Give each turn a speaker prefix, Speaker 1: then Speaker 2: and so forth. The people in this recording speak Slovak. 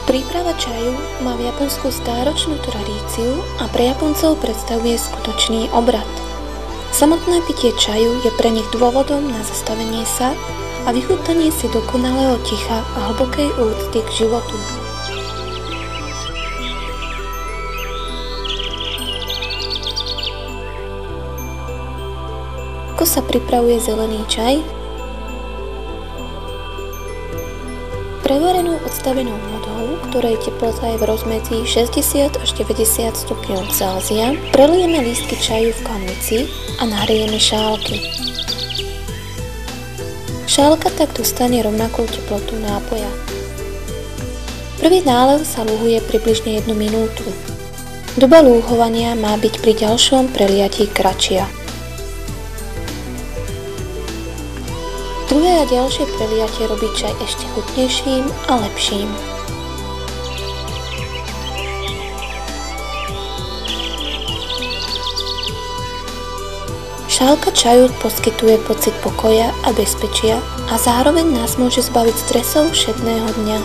Speaker 1: Príprava čaju má v Japonsku stáročnú tradíciu a pre Japoncov predstavuje skutočný obrad. Samotné pitie čaju je pre nich dôvodom na zastavenie sa a vychutnanie si dokonalého ticha a hlbokej úcty k životu. Ako sa pripravuje zelený čaj? Prevarenú odstavenou vodou, ktorej teplota je v rozmedzi 60 až 90 stupňov Celzia, prelijeme lístky čaju v kanvici a nahriejeme šálky. Šálka tak dostane rovnakú teplotu nápoja. Prvý nálev sa lúhuje približne 1 minútu. Doba lúhovania má byť pri ďalšom preliatí kratšia. Druhé a ďalšie preliatie robí čaj ešte chutnejším a lepším. Šálka čaju poskytuje pocit pokoja a bezpečia a zároveň nás môže zbaviť stresov všedného dňa.